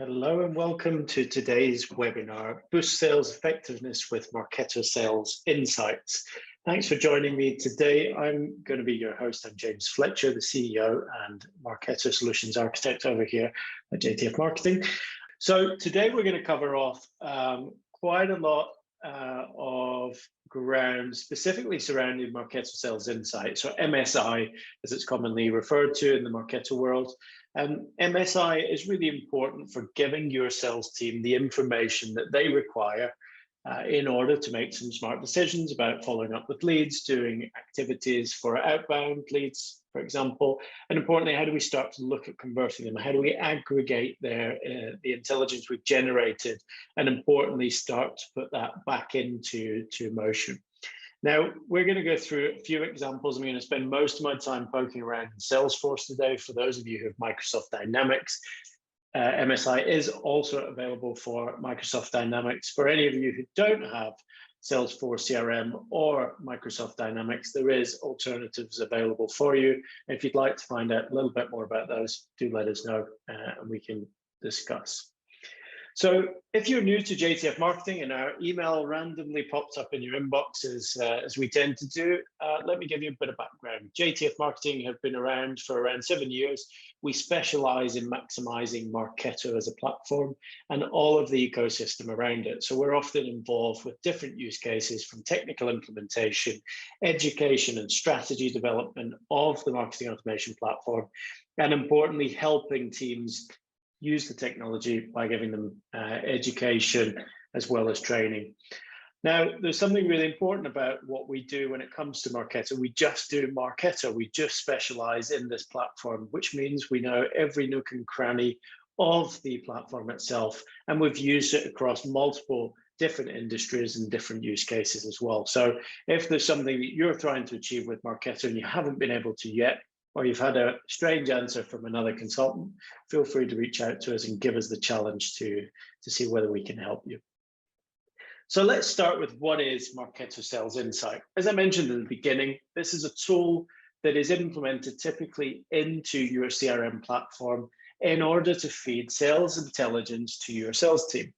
Hello and welcome to today's webinar, Boost Sales Effectiveness with Marketo Sales Insights. Thanks for joining me today. I'm going to be your host. I'm James Fletcher, the CEO and Marketo Solutions Architect over here at JTF Marketing. So today we're going to cover off quite a lot of ground, specifically surrounding Marketo Sales Insights, or MSI, as it's commonly referred to in the Marketo world. MSI is really important for giving your sales team the information that they require in order to make some smart decisions about following up with leads, doing activities for outbound leads, for example, and importantly, how do we start to look at converting them? How do we aggregate the intelligence we've generated, and importantly, start to put that back into motion? Now, we're going to go through a few examples. I'm going to spend most of my time poking around in Salesforce today. For those of you who have Microsoft Dynamics, MSI is also available for Microsoft Dynamics. For any of you who don't have Salesforce CRM or Microsoft Dynamics, there is alternatives available for you. If you'd like to find out a little bit more about those, do let us know and we can discuss. So if you're new to JTF Marketing and our email randomly pops up in your inbox as we tend to do, let me give you a bit of background. JTF Marketing have been around for around 7 years. We specialize in maximizing Marketo as a platform and all of the ecosystem around it. So we're often involved with different use cases, from technical implementation, education and strategy development of the marketing automation platform, and importantly, helping teams use the technology by giving them education as well as training. Now, there's something really important about what we do when it comes to Marketo. We just do Marketo. We just specialize in this platform, which means we know every nook and cranny of the platform itself, and we've used it across multiple different industries and different use cases as well. So if there's something that you're trying to achieve with Marketo and you haven't been able to yet, or you've had a strange answer from another consultant, feel free to reach out to us and give us the challenge to see whether we can help you. So let's start with what is Marketo Sales Insight. As I mentioned in the beginning, this is a tool that is implemented typically into your CRM platform in order to feed sales intelligence to your sales team.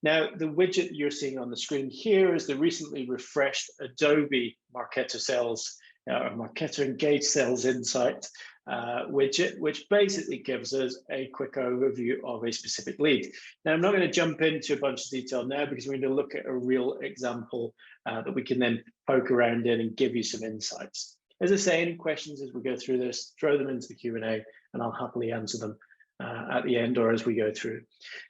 Now, the widget you're seeing on the screen here is the recently refreshed Adobe Marketo Sales Marketo Engage Sales Insight widget, which basically gives us a quick overview of a specific lead. Now, I'm not going to jump into a bunch of detail now because we're going to look at a real example that we can then poke around in and give you some insights. As I say, any questions as we go through this, throw them into the Q&A and I'll happily answer them at the end or as we go through.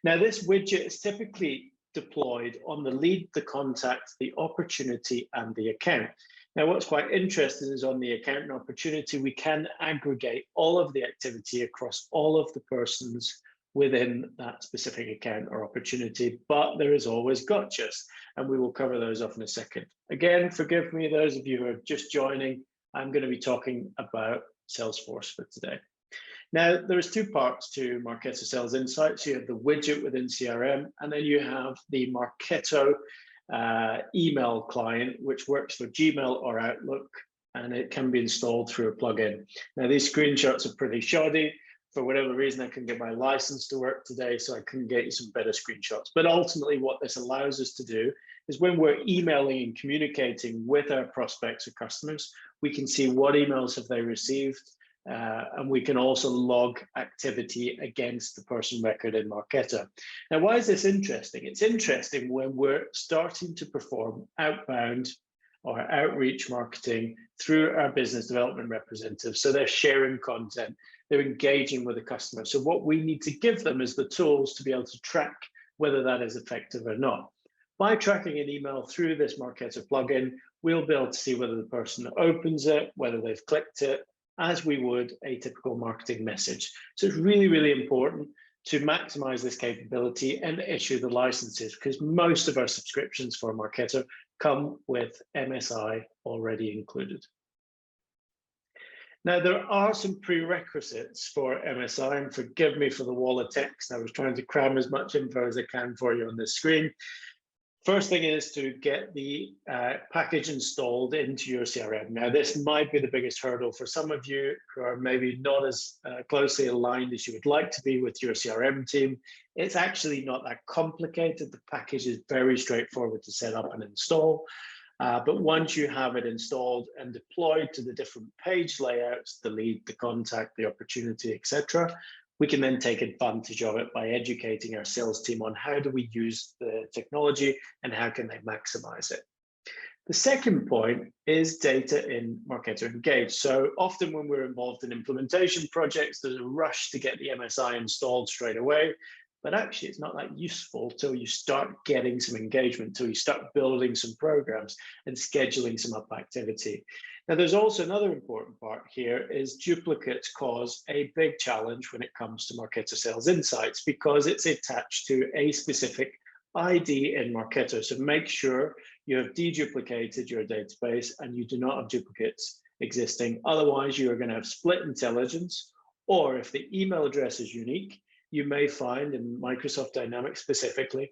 Now, this widget is typically deployed on the lead, the contact, the opportunity, and the account. Now, what's quite interesting is on the account and opportunity, we can aggregate all of the activity across all of the persons within that specific account or opportunity, but there is always gotchas, and we will cover those off in a second. Again, forgive me, those of you who are just joining, I'm going to be talking about Salesforce for today. Now, there's two parts to Marketo Sales Insights. You have the widget within CRM, and then you have the Marketo email client, which works for Gmail or Outlook, and it can be installed through a plugin. Now, these screenshots are pretty shoddy. For whatever reason, I couldn't get my license to work today, so I couldn't get you some better screenshots. But ultimately, what this allows us to do is when we're emailing and communicating with our prospects or customers, we can see what emails have they received, and we can also log activity against the person record in Marketo. Now, why is this interesting? It's interesting when we're starting to perform outbound or outreach marketing through our business development representatives. So they're sharing content, they're engaging with the customer. So what we need to give them is the tools to be able to track whether that is effective or not. By tracking an email through this Marketo plugin, we'll be able to see whether the person opens it, whether they've clicked it, as we would a typical marketing message. So it's really, really important to maximize this capability and issue the licenses, because most of our subscriptions for Marketo come with MSI already included. Now, there are some prerequisites for MSI, and forgive me for the wall of text. I was trying to cram as much info as I can for you on this screen. First thing is to get the package installed into your CRM. Now, this might be the biggest hurdle for some of you who are maybe not as closely aligned as you would like to be with your CRM team. It's actually not that complicated. The package is very straightforward to set up and install. But once you have it installed and deployed to the different page layouts, the lead, the contact, the opportunity, etc., we can then take advantage of it by educating our sales team on how do we use the technology and how can they maximize it. The second point is data in Marketo Engage. So often when we're involved in implementation projects, there's a rush to get the MSI installed straight away. But actually, it's not that useful till you start getting some engagement, till you start building some programs and scheduling some up activity. Now, there's also another important part here is duplicates cause a big challenge when it comes to Marketo Sales Insights because it's attached to a specific ID in Marketo. So make sure you have deduplicated your database and you do not have duplicates existing. Otherwise, you are going to have split intelligence, or if the email address is unique, you may find in Microsoft Dynamics specifically,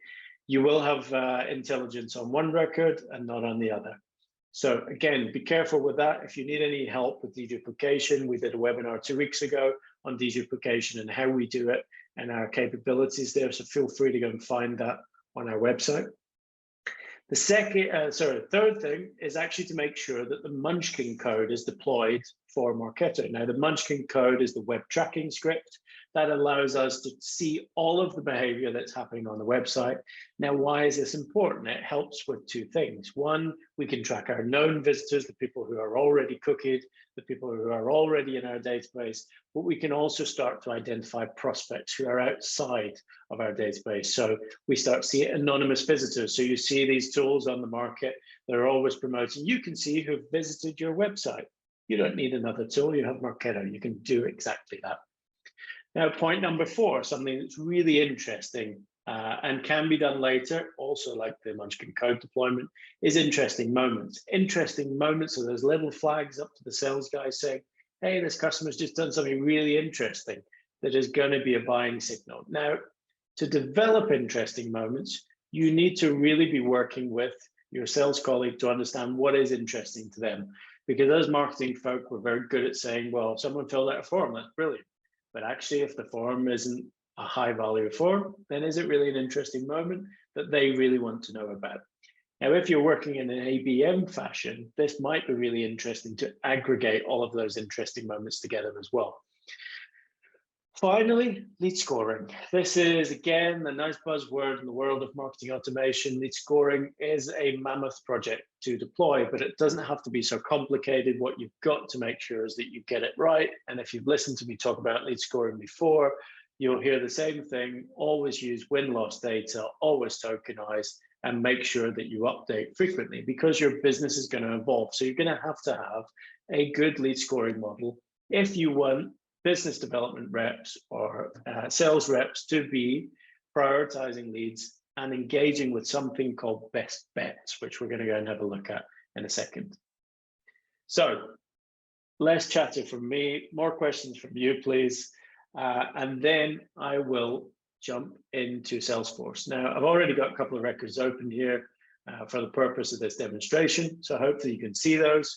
you will have intelligence on one record and not on the other. So again, be careful with that. If you need any help with deduplication, we did a webinar 2 weeks ago on deduplication and how we do it and our capabilities there. So feel free to go and find that on our website. The third thing is actually to make sure that the Munchkin code is deployed for Marketo. Now, the Munchkin code is the web tracking script that allows us to see all of the behavior that's happening on the website. Now, why is this important? It helps with two things. One, we can track our known visitors, the people who are already cookied, the people who are already in our database, but we can also start to identify prospects who are outside of our database. So we start seeing anonymous visitors. So you see these tools on the market, they're always promoting, you can see who've visited your website. You don't need another tool, you have Marketo, you can do exactly that. Now, point number 4, something that's really interesting and can be done later, also like the Munchkin code deployment, is interesting moments. Interesting moments are those little flags up to the sales guy saying, hey, this customer's just done something really interesting that is going to be a buying signal. Now, to develop interesting moments, you need to really be working with your sales colleague to understand what is interesting to them. Because as marketing folk, we're very good at saying, well, someone filled out a form, that's brilliant. But actually, if the form isn't a high value form, then is it really an interesting moment that they really want to know about? Now, if you're working in an ABM fashion, this might be really interesting to aggregate all of those interesting moments together as well. Finally, lead scoring. This is, again, a nice buzzword in the world of marketing automation. Lead scoring is a mammoth project to deploy, but it doesn't have to be so complicated. What you've got to make sure is that you get it right. And if you've listened to me talk about lead scoring before, you'll hear the same thing. Always use win-loss data, always tokenize, and make sure that you update frequently because your business is going to evolve. So you're going to have a good lead scoring model if you want business development reps or sales reps to be prioritizing leads and engaging with something called best bets, which we're going to go and have a look at in a second. So less chatter from me, more questions from you, please. And then I will jump into Salesforce. Now, I've already got a couple of records open here for the purpose of this demonstration. So hopefully you can see those.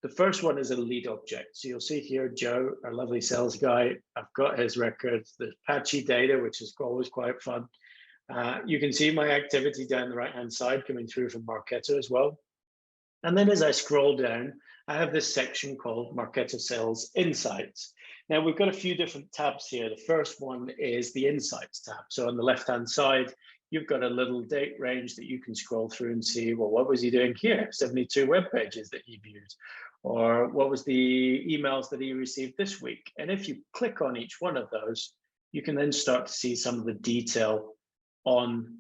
The first one is a lead object. So you'll see here, Joe, our lovely sales guy, I've got his records. There's patchy data, which is always quite fun. You can see my activity down the right-hand side coming through from Marketo as well. And then as I scroll down, I have this section called Marketo Sales Insights. Now, we've got a few different tabs here. The first one is the Insights tab. So on the left-hand side, you've got a little date range that you can scroll through and see, well, what was he doing here? 72 web pages that he viewed. Or what was the emails that he received this week? And if you click on each one of those, you can then start to see some of the detail on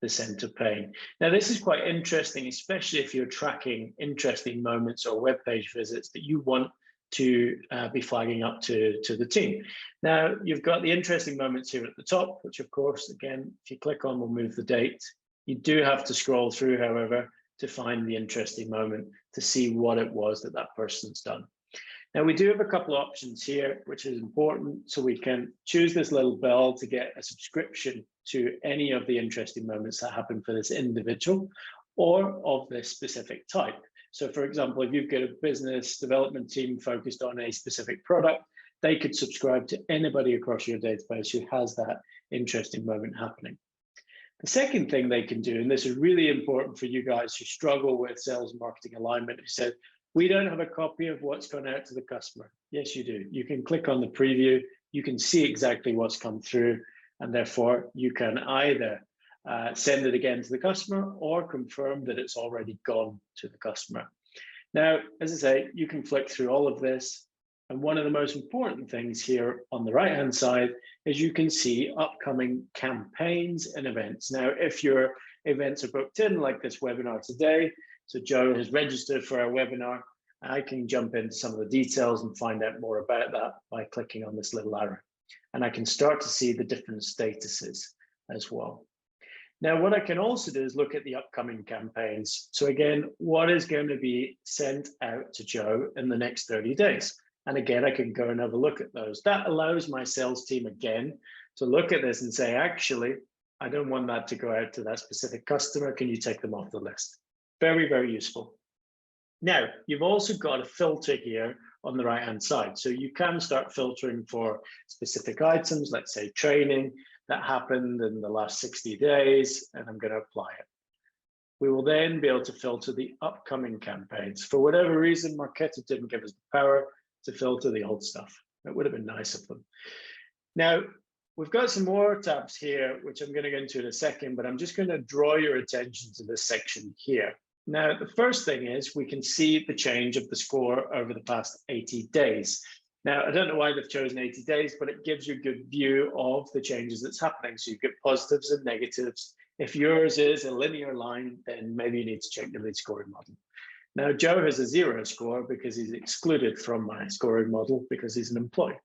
the center pane. Now, this is quite interesting, especially if you're tracking interesting moments or web page visits that you want to be flagging up to the team. Now, you've got the interesting moments here at the top, which of course, again, if you click on, will move the date. You do have to scroll through, however, to find the interesting moment to see what it was that that person's done. Now, we do have a couple of options here, which is important. So we can choose this little bell to get a subscription to any of the interesting moments that happen for this individual or of this specific type. So for example, if you've got a business development team focused on a specific product, they could subscribe to anybody across your database who has that interesting moment happening. The second thing they can do, and this is really important for you guys who struggle with sales and marketing alignment, who said, we don't have a copy of what's gone out to the customer. Yes, you do. You can click on the preview, you can see exactly what's come through, and therefore you can either send it again to the customer or confirm that it's already gone to the customer. Now, as I say, you can flick through all of this. And one of the most important things here on the right-hand side is you can see upcoming campaigns and events. Now, if your events are booked in, like this webinar today, so Joe has registered for our webinar, I can jump into some of the details and find out more about that by clicking on this little arrow. And I can start to see the different statuses as well. Now, what I can also do is look at the upcoming campaigns. So again, what is going to be sent out to Joe in the next 30 days? And again, I can go and have a look at those. That allows my sales team again to look at this and say, actually, I don't want that to go out to that specific customer. Can you take them off the list? Very, very useful. Now, you've also got a filter here on the right-hand side. So you can start filtering for specific items, let's say training that happened in the last 60 days, and I'm going to apply it. We will then be able to filter the upcoming campaigns. For whatever reason, Marketo didn't give us the power to filter the old stuff. It would have been nice of them. Now, we've got some more tabs here, which I'm going to go into in a second, but I'm just going to draw your attention to this section here. Now, the first thing is we can see the change of the score over the past 80 days. Now, I don't know why they've chosen 80 days, but it gives you a good view of the changes that's happening. So you get positives and negatives. If yours is a linear line, then maybe you need to check your lead scoring model. Now, Joe has a 0 score because he's excluded from my scoring model because he's an employee.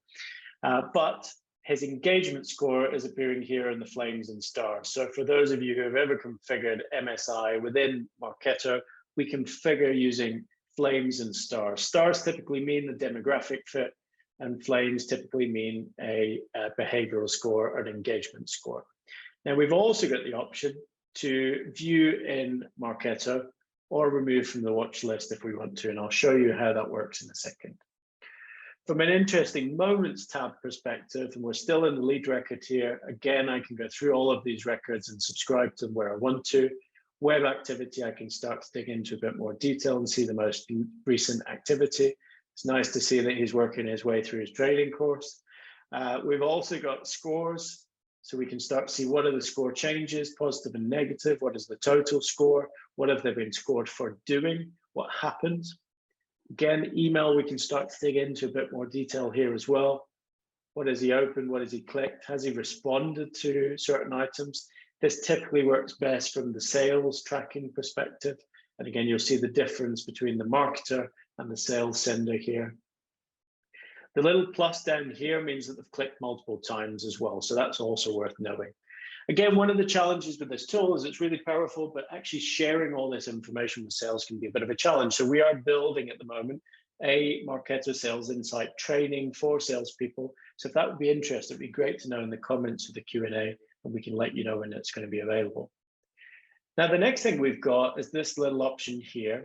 But his engagement score is appearing here in the flames and stars. So for those of you who have ever configured MSI within Marketo, we configure using flames and stars. Stars typically mean the demographic fit, and flames typically mean a behavioral score or an engagement score. Now, we've also got the option to view in Marketo or remove from the watch list if we want to, and I'll show you how that works in a second. From an interesting moments tab perspective, and we're still in the lead record here, again, I can go through all of these records and subscribe to them where I want to. Web activity, I can start to dig into a bit more detail and see the most recent activity. It's nice to see that he's working his way through his training course. We've also got scores, so we can start to see what are the score changes, positive and negative, what is the total score, what have they been scored for doing, what happened. Again, email, we can start to dig into a bit more detail here as well. What has he opened? What has he clicked? Has he responded to certain items? This typically works best from the sales tracking perspective. And again, you'll see the difference between the marketer and the sales sender here. The little plus down here means that they've clicked multiple times as well. So that's also worth knowing. Again, one of the challenges with this tool is it's really powerful, but actually sharing all this information with sales can be a bit of a challenge. So we are building at the moment a Marketo Sales Insight training for salespeople. So if that would be interesting, it'd be great to know in the comments of the Q&A, and we can let you know when it's going to be available. Now, the next thing we've got is this little option here.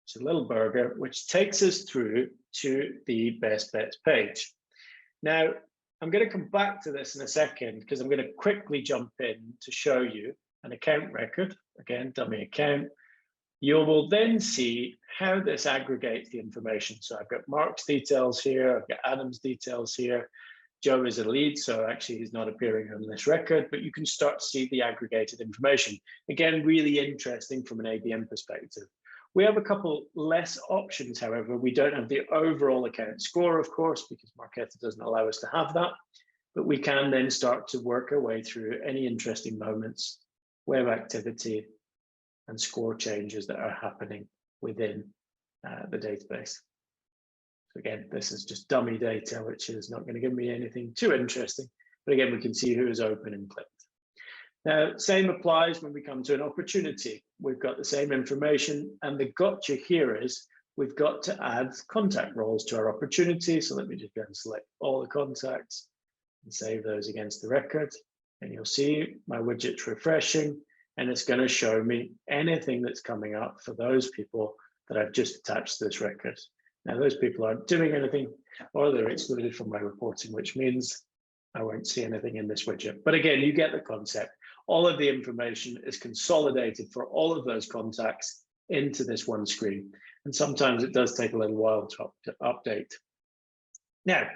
It's a little burger, which takes us through to the best bets page. Now, I'm going to come back to this in a second because I'm going to quickly jump in to show you an account record. Again, dummy account. You will then see how this aggregates the information. So I've got Mark's details here. I've got Adam's details here. Joe is a lead, so actually he's not appearing on this record, but you can start to see the aggregated information. Again, really interesting from an ABM perspective. We have a couple less options, however. We don't have the overall account score, of course, because Marketo doesn't allow us to have that, but we can then start to work our way through any interesting moments, web activity, and score changes that are happening within the database. So again, this is just dummy data, which is not going to give me anything too interesting, but again, we can see who is open and clicked. Now, same applies when we come to an opportunity. We've got the same information, and the gotcha here is we've got to add contact roles to our opportunity. So let me just go and select all the contacts and save those against the record. And you'll see my widget's refreshing, and it's going to show me anything that's coming up for those people that I've just attached to this record. Now, those people aren't doing anything, or they're excluded from my reporting, which means I won't see anything in this widget. But again, you get the concept. All of the information is consolidated for all of those contacts into this one screen. And sometimes it does take a little while to update. Now,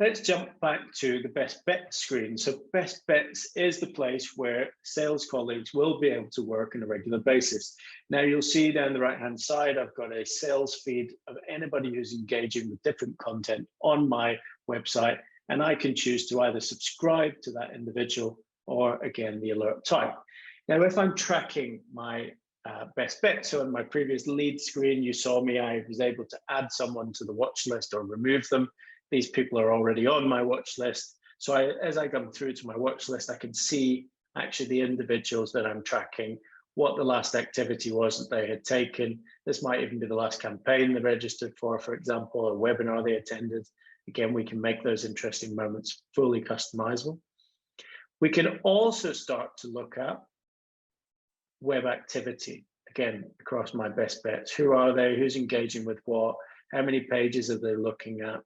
let's jump back to the best bets screen. So best bets is the place where sales colleagues will be able to work on a regular basis. Now you'll see down the right-hand side, I've got a sales feed of anybody who's engaging with different content on my website, and I can choose to either subscribe to that individual or again, the alert type. Now, if I'm tracking my best bet, so in my previous lead screen, you saw me, I was able to add someone to the watch list or remove them. These people are already on my watch list. So as I come through to my watch list, I can see actually the individuals that I'm tracking, what the last activity was that they had taken. This might even be the last campaign they registered for example, a webinar they attended. Again, we can make those interesting moments fully customizable. We can also start to look at web activity, again, across my best bets. Who are they? Who's engaging with what? How many pages are they looking at?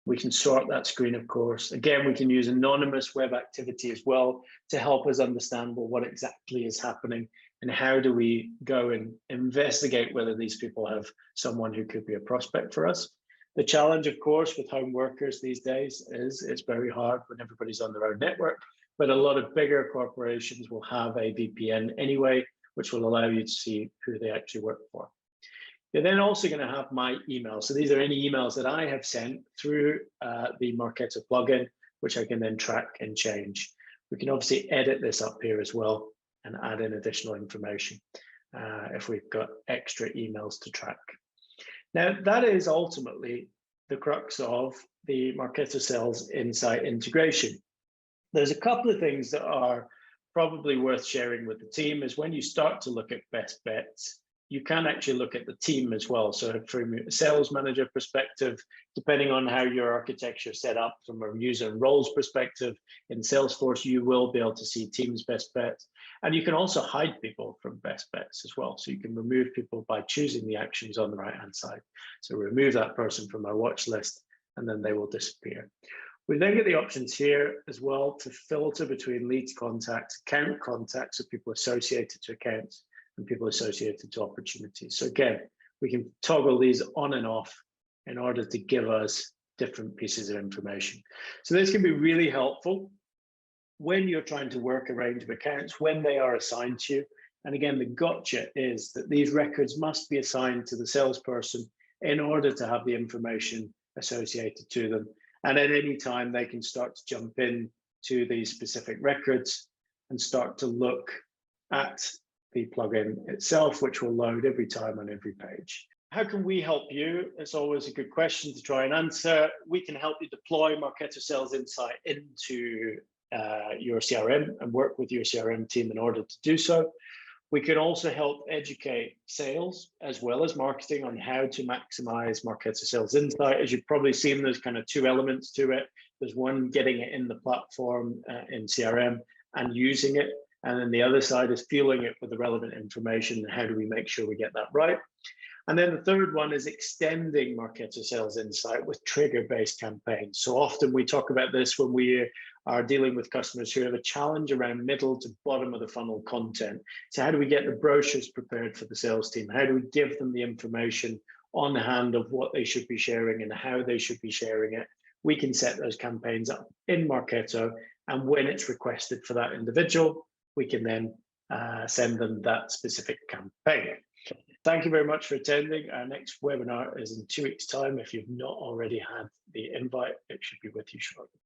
We can sort that screen, of course. Again, we can use anonymous web activity as well to help us understand, well, what exactly is happening and how do we go and investigate whether these people have someone who could be a prospect for us. The challenge, of course, with home workers these days is it's very hard when everybody's on their own network, but a lot of bigger corporations will have a VPN anyway, which will allow you to see who they actually work for. You're then also going to have my email. So these are any emails that I have sent through the Marketo plugin, which I can then track and change. We can obviously edit this up here as well and add in additional information if we've got extra emails to track. Now, that is ultimately the crux of the Marketo Sales Insight integration. There's a couple of things that are probably worth sharing with the team is when you start to look at best bets, you can actually look at the team as well. So from a sales manager perspective, depending on how your architecture is set up from a user and roles perspective in Salesforce, you will be able to see teams best bets. And you can also hide people from best bets as well. So you can remove people by choosing the actions on the right-hand side. So remove that person from my watch list, and then they will disappear. We then get the options here as well to filter between leads contacts, account contacts, so people associated to accounts, and people associated to opportunities. So again, we can toggle these on and off in order to give us different pieces of information. So this can be really helpful when you're trying to work a range of accounts, when they are assigned to you. And again, the gotcha is that these records must be assigned to the salesperson in order to have the information associated to them. And at any time, they can start to jump in to these specific records and start to look at the plugin itself, which will load every time on every page. How can we help you? It's always a good question to try and answer. We can help you deploy Marketo Sales Insight into your CRM and work with your CRM team in order to do so. We can also help educate sales as well as marketing on how to maximize Marketo Sales Insight. As you've probably seen, there's kind of two elements to it. There's one, getting it in the platform in CRM and using it. And then the other side is fueling it with the relevant information. And how do we make sure we get that right? And then the third one is extending Marketo Sales Insight with trigger-based campaigns. So often we talk about this when we are dealing with customers who have a challenge around middle to bottom of the funnel content. So how do we get the brochures prepared for the sales team? How do we give them the information on hand of what they should be sharing and how they should be sharing it? We can set those campaigns up in Marketo, and when it's requested for that individual, we can then send them that specific campaign. Thank you very much for attending. Our next webinar is in 2 weeks' time. If you've not already had the invite, it should be with you shortly.